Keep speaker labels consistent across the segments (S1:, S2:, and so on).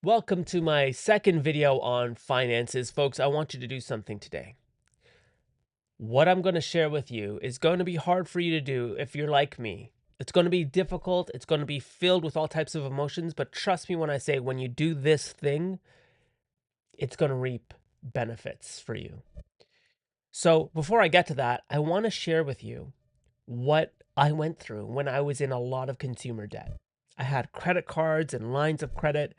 S1: Welcome to my second video on finances. Folks, I want you to do something today. What I'm going to share with you is going to be hard for you to do if you're like me. It's going to be difficult. It's going to be filled with all types of emotions. But trust me when I say, when you do this thing, it's going to reap benefits for you. So before I get to that, I want to share with you what I went through when I was in a lot of consumer debt. I had credit cards and lines of credit,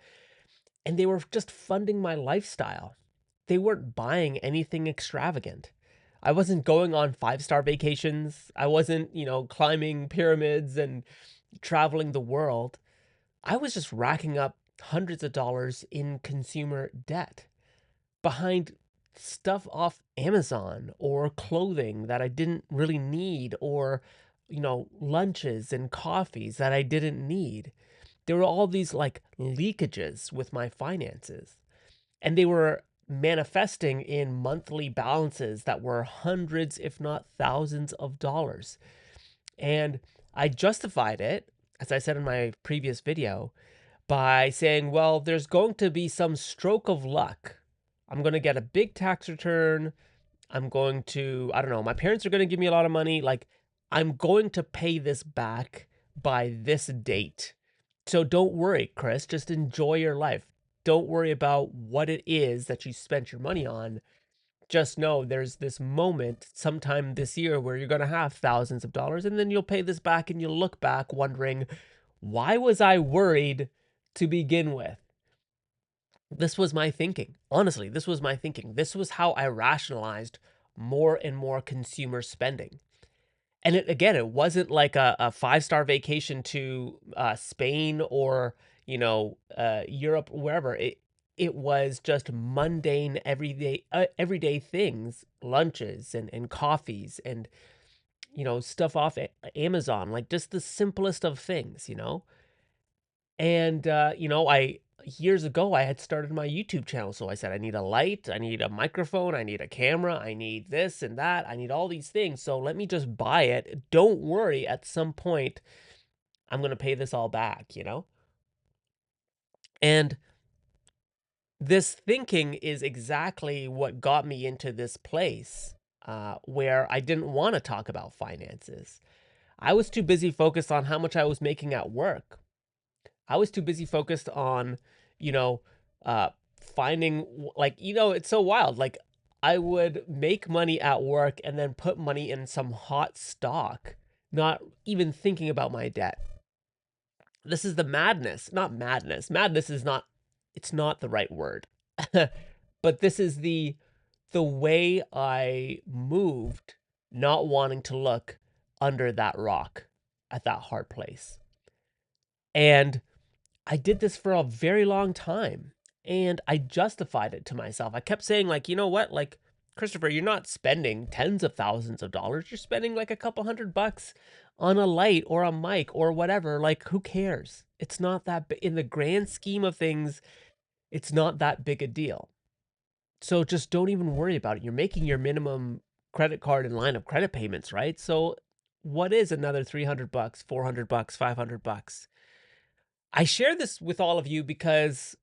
S1: and they were just funding my lifestyle. They weren't buying anything extravagant. I wasn't going on five-star vacations. I wasn't, climbing pyramids and traveling the world. I was just racking up hundreds of dollars in consumer debt behind stuff off Amazon or clothing that I didn't really need or, lunches and coffees that I didn't need. There were all these like leakages with my finances, and they were manifesting in monthly balances that were hundreds, if not thousands of dollars. And I justified it, as I said in my previous video, by saying, well, there's going to be some stroke of luck. I'm going to get a big tax return. I'm going to, I don't know, my parents are going to give me a lot of money. Like, I'm going to pay this back by this date. So don't worry, Chris. Just enjoy your life. Don't worry about what it is that you spent your money on. Just know there's this moment sometime this year where you're going to have thousands of dollars, and then you'll pay this back and you'll look back wondering, why was I worried to begin with? This was my thinking. Honestly, this was my thinking. This was how I rationalized more and more consumer spending. And it wasn't like a five-star vacation to Spain or, Europe, wherever. It was just mundane, everyday things, lunches and coffees and, stuff off Amazon, like just the simplest of things. And, I years ago, I had started my YouTube channel, so I said, "I need a light, I need a microphone, I need a camera, I need this and that, I need all these things, so let me just buy it. Don't worry, at some point, I'm gonna pay this all back?" And this thinking is exactly what got me into this place, where I didn't wanna talk about finances. I was too busy focused on how much I was making at work. I was too busy focused on, you know, finding it's so wild. Like I would make money at work and then put money in some hot stock, not even thinking about my debt. This is the madness, not madness. Madness is not it's not the right word. But this is the way I moved, not wanting to look under that rock at that hard place. And I did this for a very long time, and I justified it to myself. I kept saying, like, you know what? Like, Christopher, you're not spending tens of thousands of dollars. You're spending like a couple $100 on a light or a mic or whatever. Like, who cares? It's not that in the grand scheme of things, it's not that big a deal. So just don't even worry about it. You're making your minimum credit card and line of credit payments, right? So what is another $300, $400, $500? I share this with all of you because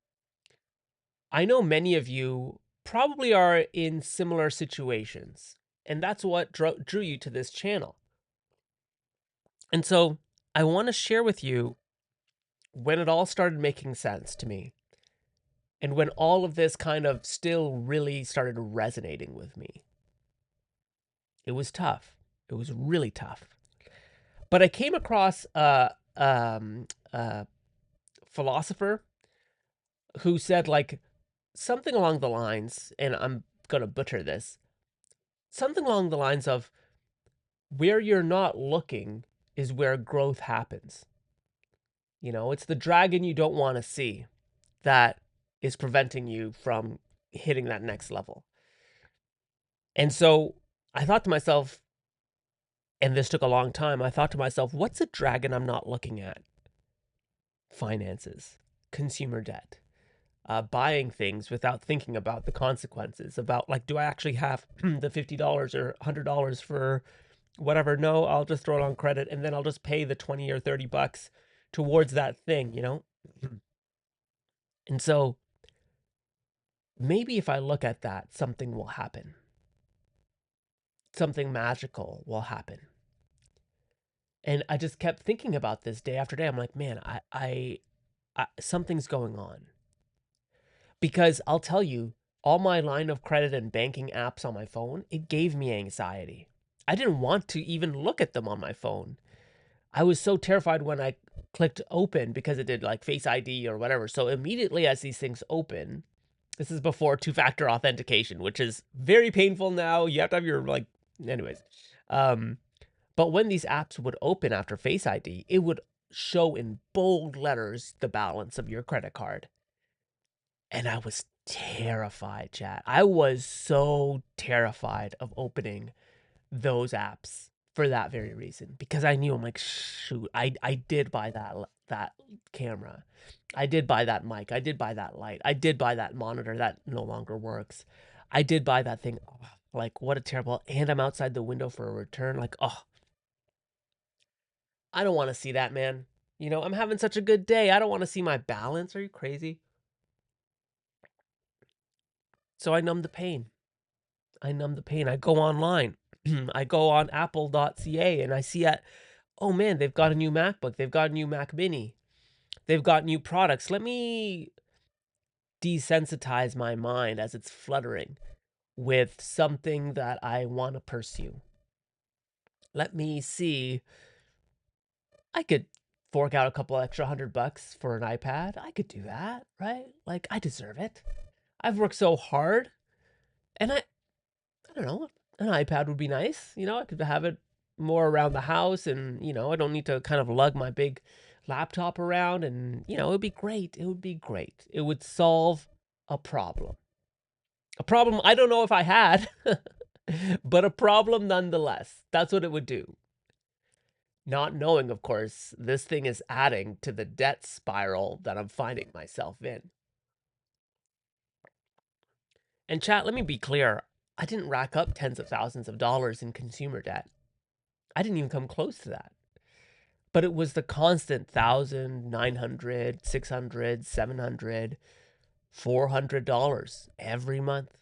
S1: I know many of you probably are in similar situations, and that's what drew you to this channel. And so I want to share with you when it all started making sense to me, and when all of this kind of still really started resonating with me. It was tough. It was really tough. But I came across a philosopher who said, like, something along the lines, and I'm going to butcher this, something along the lines of, where you're not looking is where growth happens. It's the dragon you don't want to see that is preventing you from hitting that next level. And so I thought to myself, and this took a long time, I thought to myself, what's a dragon I'm not looking at? Finances, consumer debt, buying things without thinking about the consequences, about like, do I actually have the $50 or $100 for whatever? No, I'll just throw it on credit and then I'll just pay the 20 or $30 towards that thing. And so maybe if I look at that, something will happen. Something magical will happen. And I just kept thinking about this day after day. I'm like, man, something's going on. Because I'll tell you, all my line of credit and banking apps on my phone, it gave me anxiety. I didn't want to even look at them on my phone. I was so terrified when I clicked open because it did like Face ID or whatever. So immediately as these things open, this is before two-factor authentication, which is very painful now. You have to have your anyways. But when these apps would open after Face ID, it would show in bold letters the balance of your credit card. And I was terrified, chat. I was so terrified of opening those apps for that very reason, because I knew, I'm like, shoot, I did buy that camera. I did buy that mic. I did buy that light. I did buy that monitor that no longer works. I did buy that thing. Oh, like, what a terrible, and I'm outside the window for a return. Like, oh, I don't want to see that, man. You know, I'm having such a good day. I don't want to see my balance. Are you crazy? So I numb the pain. I numb the pain. I go online. I go on apple.ca and I see oh man, they've got a new MacBook. They've got a new Mac Mini. They've got new products. Let me desensitize my mind as it's fluttering with something that I want to pursue. Let me see. I could fork out a couple extra $100 for an iPad. I could do that, right? Like, I deserve it. I've worked so hard, and I don't know, an iPad would be nice. You know, I could have it more around the house, and, you know, I don't need to kind of lug my big laptop around, and, you know, it'd be great. It would be great. It would solve a problem. A problem I don't know if I had, but a problem nonetheless. That's what it would do. Not knowing, of course, this thing is adding to the debt spiral that I'm finding myself in. And chat, let me be clear. I didn't rack up tens of thousands of dollars in consumer debt. I didn't even come close to that. But it was the constant $1,000, $900, $600, $700, $400 every month.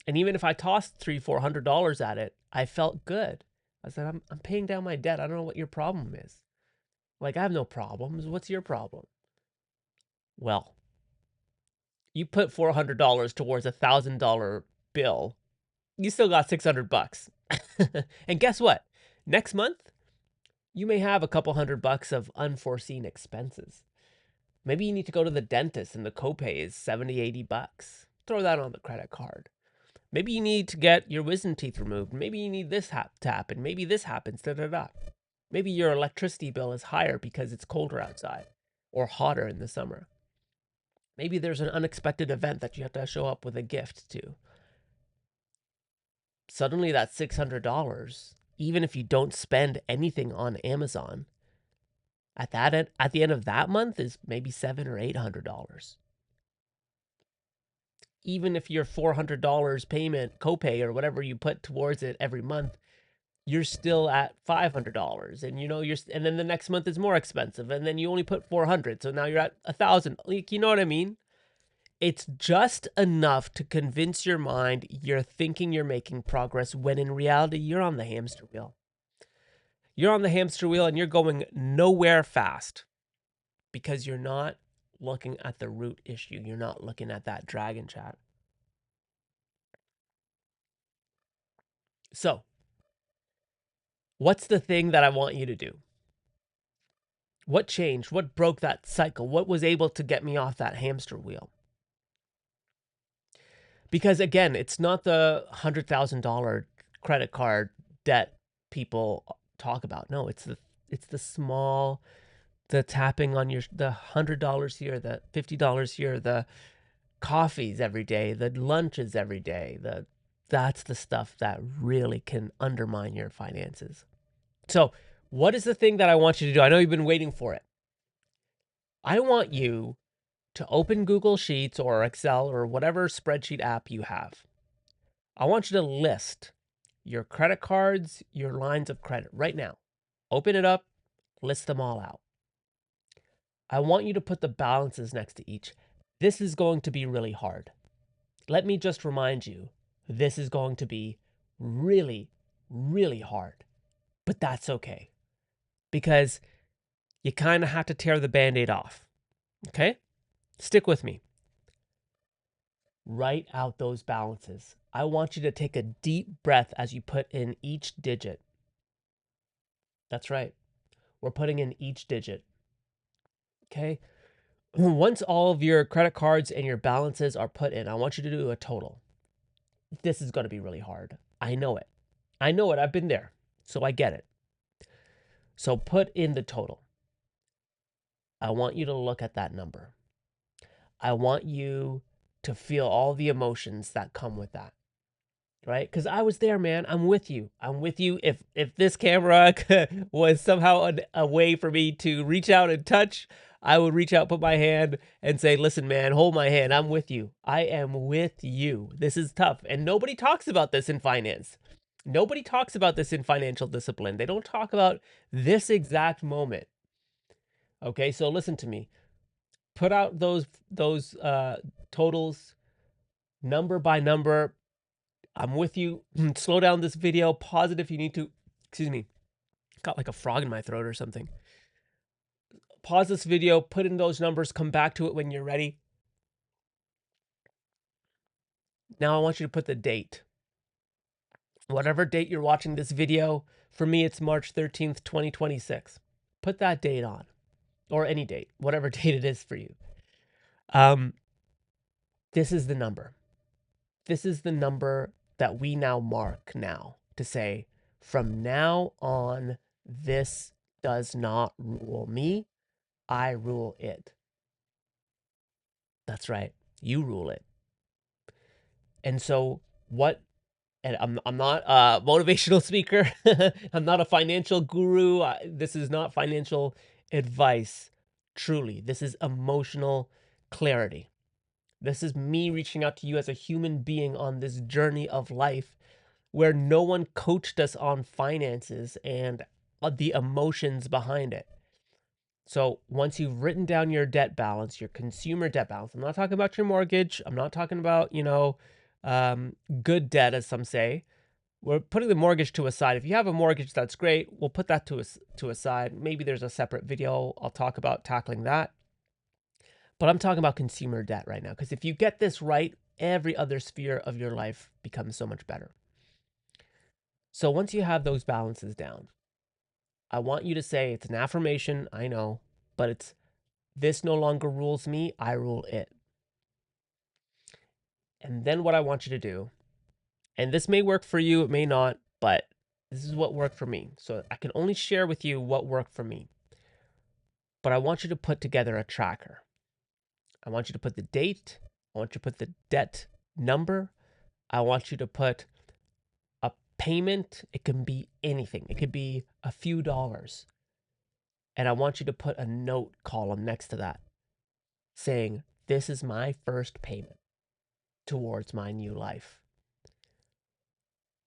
S1: And even if I tossed $300, $400 at it, I felt good. I said, I'm paying down my debt. I don't know what your problem is. Like, I have no problems. What's your problem? Well, you put $400 towards a $1,000 bill, you still got $600. And guess what? Next month, you may have a couple $100 of unforeseen expenses. Maybe you need to go to the dentist and the copay is $70, $80. Throw that on the credit card. Maybe you need to get your wisdom teeth removed. Maybe you need this to happen. Maybe this happens. Da da da. Maybe your electricity bill is higher because it's colder outside or hotter in the summer. Maybe there's an unexpected event that you have to show up with a gift to. Suddenly that $600, even if you don't spend anything on Amazon, at the end of that month is maybe $700 or $800. Even if your $400 payment copay or whatever you put towards it every month, you're still at $500, and you know and then the next month is more expensive, and then you only put 400, so now you're at 1,000. Like, you know what I mean? It's just enough to convince your mind you're thinking you're making progress when in reality you're on the hamster wheel. You're on the hamster wheel and you're going nowhere fast because you're not looking at the root issue. You're not looking at that dragon, chat. So, what's the thing that I want you to do? What changed? What broke that cycle? What was able to get me off that hamster wheel? Because again, it's not the $100,000 credit card debt people talk about. No, it's the small, the tapping on the $100 here, the $50 here, the coffees every day, the lunches every day. That's the stuff that really can undermine your finances. So, what is the thing that I want you to do? I know you've been waiting for it. I want you to open Google Sheets or Excel or whatever spreadsheet app you have. I want you to list your credit cards, your lines of credit right now. Open it up, list them all out. I want you to put the balances next to each. This is going to be really hard. Let me just remind you, this is going to be really, really hard. But that's okay, because you kind of have to tear the Band-Aid off. Okay? Stick with me. Write out those balances. I want you to take a deep breath as you put in each digit. That's right. We're putting in each digit. Okay? Once all of your credit cards and your balances are put in, I want you to do a total. This is going to be really hard. I know it. I know it. I've been there. So I get it. So put in the total. I want you to look at that number. I want you to feel all the emotions that come with that. Right? Because I was there, man. I'm with you. I'm with you. If this camera was somehow a way for me to reach out and touch, I would reach out, put my hand, and say, listen, man, hold my hand. I'm with you. I am with you. This is tough. And nobody talks about this in finance. Nobody talks about this in financial discipline. They don't talk about this exact moment. Okay, so listen to me. Put out those totals, number by number. I'm with you. Slow down this video. Pause it if you need to. Excuse me. Got like a frog in my throat or something. Pause this video, put in those numbers, come back to it when you're ready. Now I want you to put the date. Whatever date you're watching this video, for me it's March 13th, 2026. Put that date on, or any date, whatever date it is for you. This is the number. This is the number that we now mark now to say, from now on, this does not rule me. I rule it. That's right. You rule it. And so and I'm not a motivational speaker. I'm not a financial guru. This is not financial advice. Truly, this is emotional clarity. This is me reaching out to you as a human being on this journey of life where no one coached us on finances and the emotions behind it. So once you've written down your debt balance, your consumer debt balance, I'm not talking about your mortgage. I'm not talking about, good debt, as some say. We're putting the mortgage to a side. If you have a mortgage, that's great. We'll put that to a side. Maybe there's a separate video I'll talk about tackling that. But I'm talking about consumer debt right now, because if you get this right, every other sphere of your life becomes so much better. So once you have those balances down, I want you to say, it's an affirmation, I know, but it's, this no longer rules me, I rule it. And then what I want you to do, and this may work for you, it may not, but this is what worked for me. So I can only share with you what worked for me. But I want you to put together a tracker. I want you to put the date. I want you to put the debt number. I want you to put a payment. It can be anything. It could be a few dollars. And I want you to put a note column next to that saying, this is my first payment towards my new life.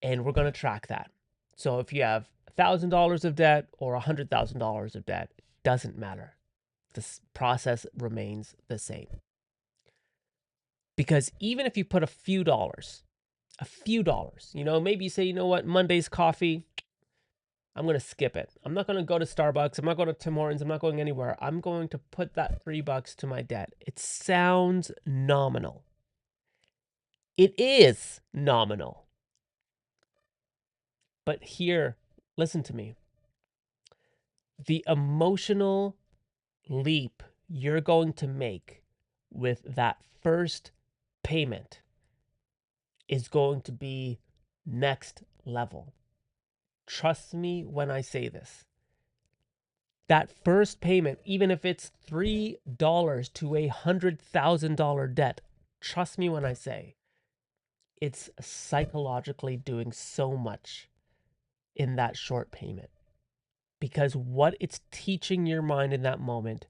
S1: And we're going to track that. So if you have $1,000 of debt or $100,000 of debt, it doesn't matter. This process remains the same. Because even if you put a few dollars, maybe you say, you know what, Monday's coffee, I'm going to skip it. I'm not going to go to Starbucks. I'm not going to Tim Hortons. I'm not going anywhere. I'm going to put that $3 to my debt. It sounds nominal. It is nominal. But here, listen to me. The emotional leap you're going to make with that first payment is going to be next level. Trust me when I say this. That first payment, even if it's $3 to a $100,000 debt, trust me when I say it's psychologically doing so much in that short payment. Because what it's teaching your mind in that moment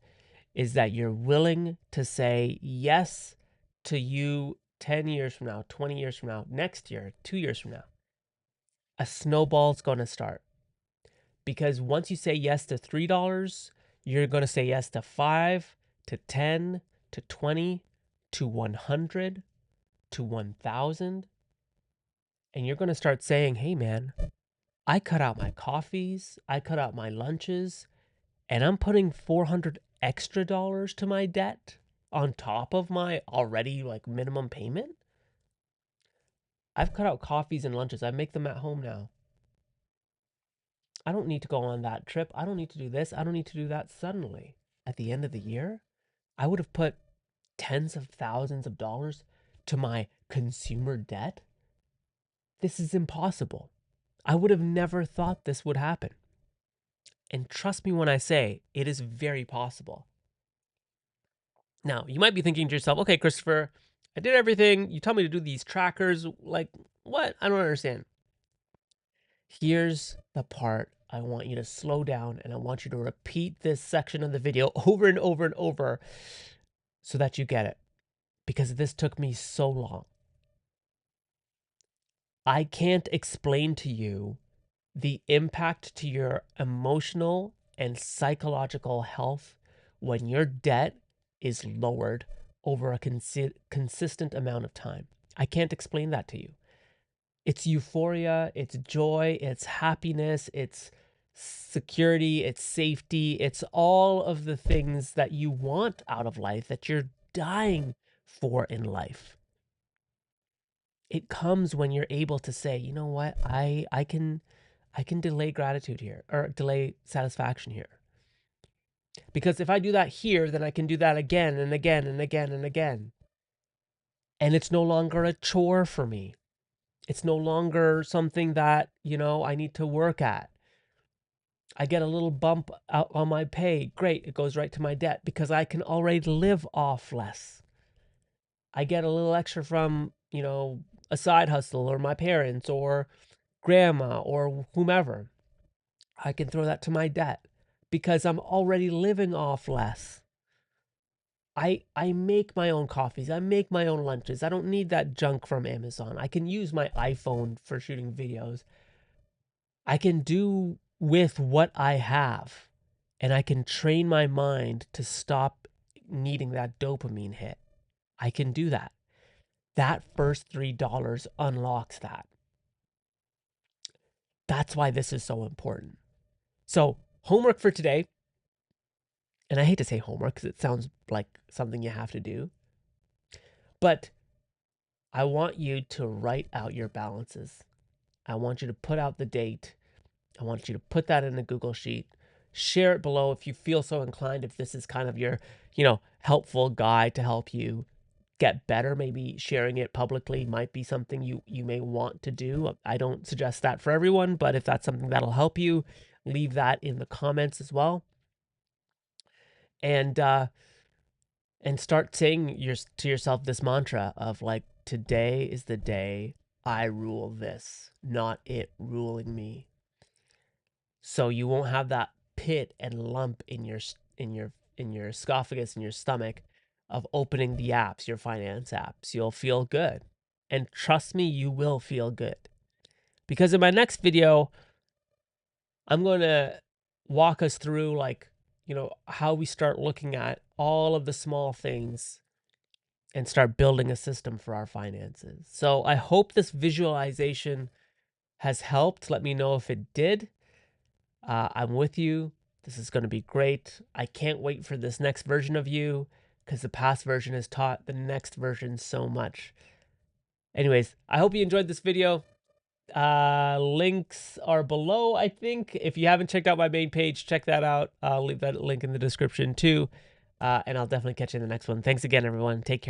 S1: is that you're willing to say yes to you 10 years from now, 20 years from now, next year, 2 years from now. A snowball's going to start. Because once you say yes to $3, you're going to say yes to 5, to 10, to 20, to 100 to 1,000. And you're going to start saying, hey, man, I cut out my coffees, I cut out my lunches, and I'm putting $400 extra to my debt on top of my already like minimum payment. I've cut out coffees and lunches. I make them at home now. I don't need to go on that trip. I don't need to do this. I don't need to do that. Suddenly, at the end of the year, I would have put tens of thousands of dollars to my consumer debt. This is impossible. I would have never thought this would happen. And trust me when I say it is very possible. Now, you might be thinking to yourself, okay, Christopher, I did everything. You tell me to do these trackers. Like, what? I don't understand. Here's the part I want you to slow down, and I want you to repeat this section of the video over and over and over so that you get it, because this took me so long. I can't explain to you the impact to your emotional and psychological health when your debt is lowered over a consistent amount of time. I can't explain that to you. It's euphoria, it's joy, it's happiness, it's security, it's safety, it's all of the things that you want out of life, that you're dying for in life. It comes when you're able to say, you know what, I can delay gratitude here, or delay satisfaction here. Because if I do that here, then I can do that again and again and again and again. And it's no longer a chore for me. It's no longer something that, I need to work at. I get a little bump out on my pay. Great, it goes right to my debt because I can already live off less. I get a little extra from, a side hustle or my parents or grandma or whomever. I can throw that to my debt because I'm already living off less. I make my own coffees. I make my own lunches. I don't need that junk from Amazon. I can use my iPhone for shooting videos. I can do with what I have, and I can train my mind to stop needing that dopamine hit. I can do that. That first $3 unlocks that. That's why this is so important. So, homework for today. And I hate to say homework because it sounds like something you have to do. But I want you to write out your balances. I want you to put out the date. I want you to put that in a Google Sheet. Share it below if you feel so inclined, if this is kind of your, helpful guide to help you get better. Maybe sharing it publicly might be something you may want to do. I don't suggest that for everyone, but if that's something that'll help you, leave that in the comments as well. And start saying to yourself this mantra of like, today is the day I rule this, not it ruling me. So you won't have that pit and lump in your esophagus, in your stomach, of opening the apps, your finance apps. You'll feel good. And trust me, you will feel good. Because in my next video, I'm going to walk us through how we start looking at all of the small things and start building a system for our finances. So I hope this visualization has helped. Let me know if it did. I'm with you. This is going to be great. I can't wait for this next version of you because the past version has taught the next version so much. Anyways, I hope you enjoyed this video. Links are below, I think. If you haven't checked out my main page, check that out. I'll leave that link in the description too. And I'll definitely catch you in the next one. Thanks again, everyone. Take care.